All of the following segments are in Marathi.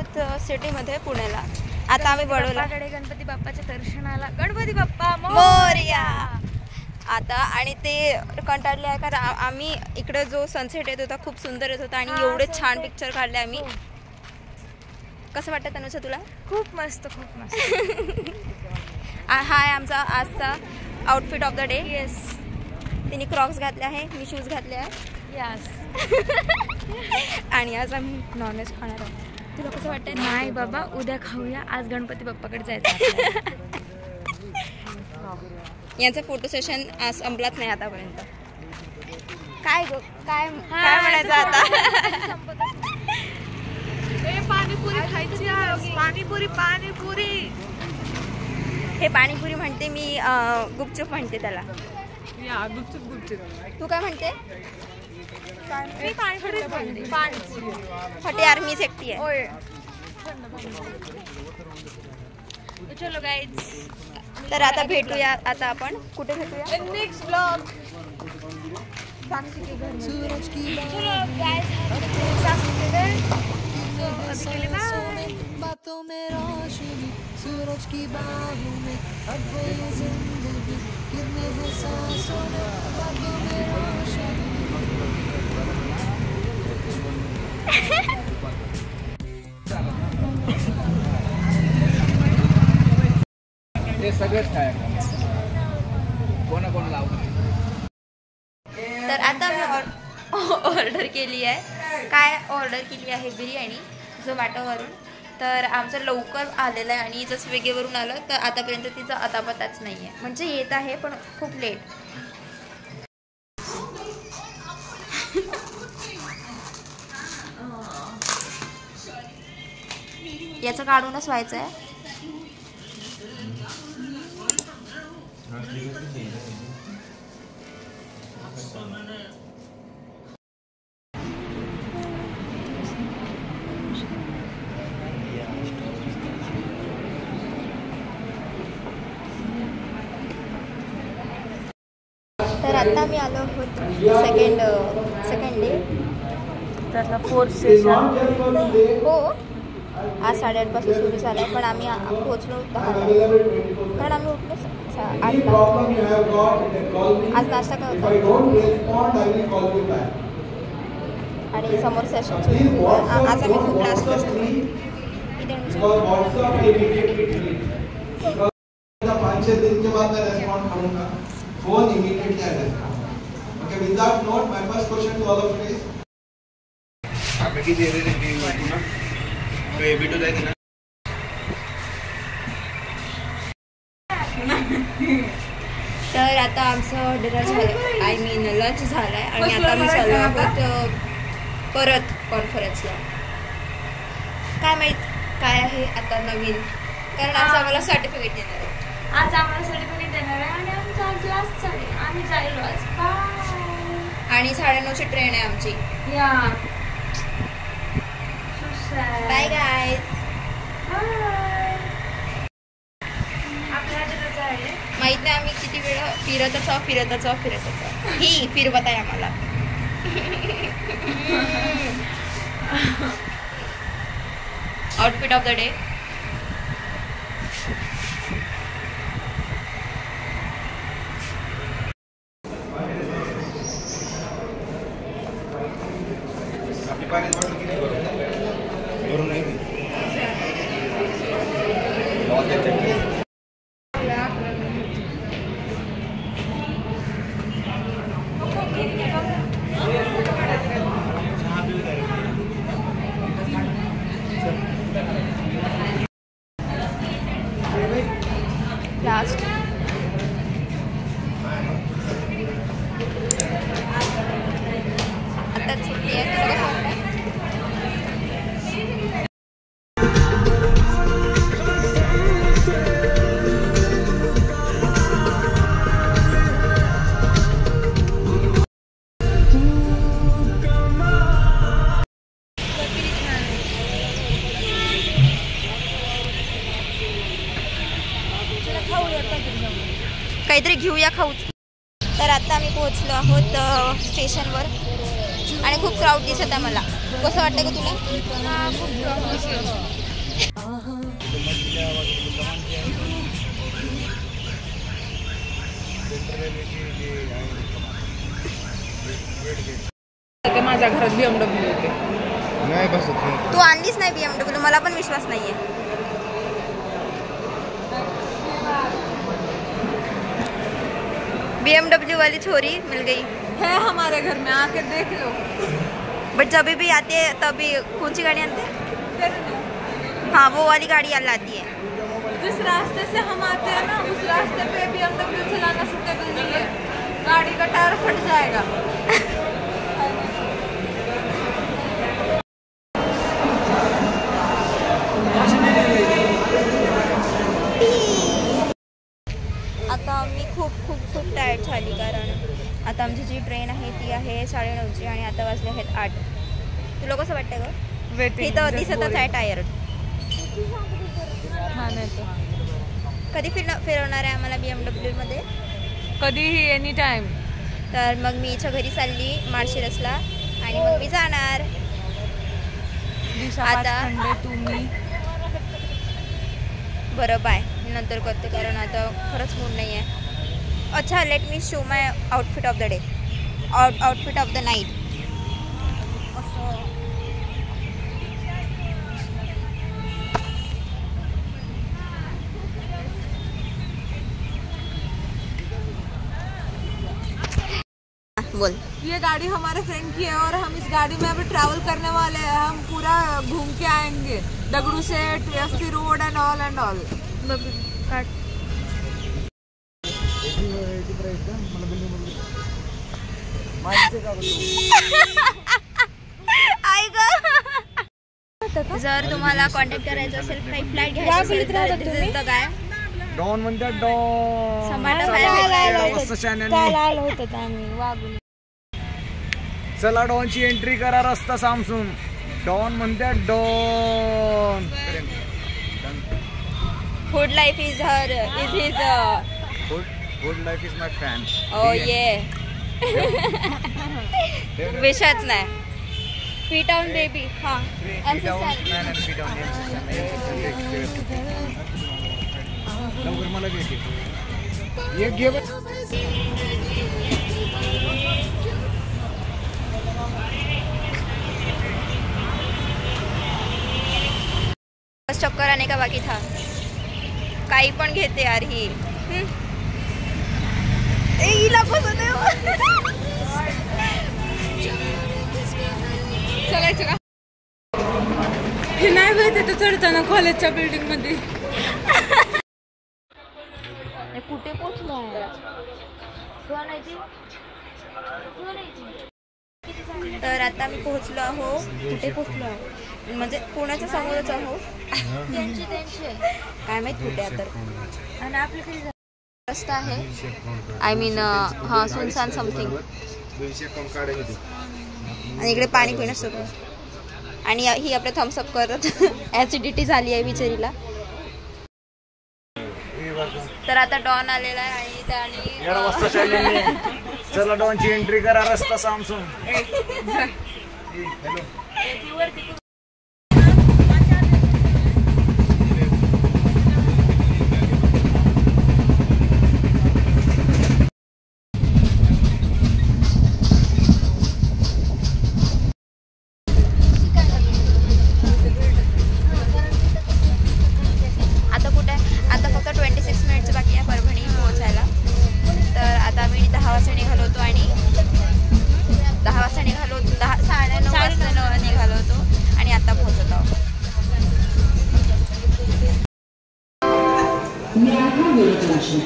आहोत सिटीमध्ये पुण्याला. आता आम्ही बडोलाकडे गणपती बाप्पाच्या दर्शनाला. गणपती बाप्पा मोरया. आता आणि ते कंटाळले आहे कारण आम्ही इकडे जो सनसेट येत होता खूप सुंदर येत होता आणि एवढे छान पिक्चर काढले आम्ही. कसं वाटतं तनुजा तुला? खूप मस्त खूप मस्त. हा आहे आमचा आजचा outfit of the day. Yes. तिने क्रॉक्स घातले आहे, मी शूज घातले आहे. यस. आणि आज आम्ही नॉनव्हेज खाणार आहोत. तुला कसं वाटतं? नाही बाबा, उद्या खाऊया. आज गणपती बाप्पाकडे जायचं. यांचं फोटो सेशन संपलाच नाही आतापर्यंत. काय काय म्हणायचं आता? पाणीपुरी खायची. पाणीपुरी पाणीपुरी. हे पाणीपुरी म्हणते मी, गुपचूप म्हणते त्याला. गुपचूप गुपचूप. तू काय म्हणते? मी पाणीपुरी म्हणते. पाणीपुरी. हटे यार, मीच एकटी आहे. चलो गाईज. तर आता भेटूया. आता आपण कुठे भेटूया? Next blog. साक्षी के घर. सूरज की चलो गाइस, साक्षी के घर. तो अभी के लिए बाय. बातों में रोशनी, सूरज की बाहों में अब ये जिंदगी गिरने है सांसों में. बातों में रोशनी. हे सगळंच खायचं. कोण लावलं. तर आता मी ऑर्डर केली आहे. काय ऑर्डर केली आहे? बिर्याणी झोमॅटोवरून. तर आमचं लवकर आलेलं आहे आणि जर स्विगीवरून आलं तर आतापर्यंत तिचा अतापताच नाही आहे. म्हणजे येत आहे पण खूप लेट. याचं काढूनच व्हायचं आहे. तर आता मी आलो आहोत सेकंड डे. त्यातला 4th सेशन. हो, आज 8:30 पासून सुरू झालं आहे पण आम्ही पोहोचलो 10ला कारण आम्ही उठलो 8ला. आज नाश्ता करत आणि समोर सेशन आज आम्ही खूप लास्ट बसतो. Phone immediately at this time. Okay, with that note, my first question to all of you is. आपने किती रिव्ह्यू ना तो एबिटो जायचं ना. तर आता आमचं डिनर झालं, आय मीन लंच झालं आहे आणि आता मी चाललो आहोत परत कॉन्फरन्सला. काय माहीत काय आहे आता नवीन, कारण आज आम्हाला सर्टिफिकेट देणार आहे. आज आम्हाला सर्टिफिकेट देणार आहे आणि आमचा आज लास्ट आहे. आम्ही जायलो आज. बाय. आणि 9:30ची ट्रेन आहे आमची. या बाय गाईज. बाय. आपल्याला जायचं आहे. माहित नाही आम्ही किती वेळ फिरतच आहोत. ही फिरवत आहे आम्हाला. Outfit of the day. Last आता सुट्टी आहे. तुला कसं वाटतं? काहीतरी घेऊया खाऊच. तर आता आम्ही पोहोचलो आहोत स्टेशनवर आणि खूप क्राऊड दिसत आहे मला. कसं वाटतं का तुला? माझ्या घरात BMW होते. नाही बसत. तू आणलीच नाही BMW, मला पण विश्वास नाहीये. BMW वाली छोरी मिल गई है हमारे घर में, आके देख लो. बट जब भी आते हैं तभी कौन सी गाड़ी आते हैं? हाँ वो वाली गाड़ी आती है. जिस रास्ते से हम आते हैं ना उस रास्ते पे BMW चलाना सूटेबल नहीं है, गाड़ी का टायर फट जाएगा. आता मी खूप टायर्ड झाली, कारण आता आमची जी ट्रेन आहे ती आहे 9:30ची आणि आता वाजले आहेत 8. तुला कसं वाटतं गं? हे तर दिसतच आहे टायर्ड. कधी फिरवणार आहे आम्हाला BMW मध्ये? कधीही, एनी टाइम. तर मग मी इच्छा घरी चालली माळशिरसला आणि मग मी जाणार आता. तुम्ही बरं बाय, मी नंतर करते कारण आता खरंच मूड नाही आहे. अच्छा, let me show my outfit of the day, outfit of the night. बोल. ये गाड़ी हमारे फ्रेंड की है और हम इस गाड़ी में अभी ट्रैवल करने वाले हैं. हम पूरा घूम के आएंगे, दगड़ू से TFC रोड एंड ऑल. जर तुम्हाला कॉन्टॅक्ट करायचं असेल, फ्लाईट घ्यायची असेल तर this is the guy. Don म्हणतात डॉन. चला डॉनची एंट्री करा, रस्ता सामसून. डॉन म्हणतात don. Food life is his. Food life is my fan. ओ ये विषयच नाही. Feet down baby. हां, लवकर मला भेटेल. एक घे. चक्कर आने का बाकी था. काही पण घेते यार ही. हिला पसंत आहे. चलायचं का? हे नाही भेटते तर चढताना कॉलेजच्या बिल्डिंग मध्ये. कुठे पोचलो? तर आता मी पोहोचलो आहो. कुठे पोहोचलो आहो म्हणजे पुण्याच्या समोरच आहो. काय माहित कुठे आहे तर. आणि आपल्याकडे रस्ता आहे, आय मीन हां सुनसान समथिंग. आणि इकडे पाणी पिणं सुरू. आणि ही आपलं थम्सअप करत ॲसिडिटी झाली आहे बिचारीला. तर आता डॉन आलेला आहे आणि त्याने चला डॉनची एंट्री करा, रस्ता सामसून.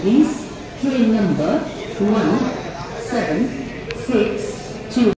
Please, train number 176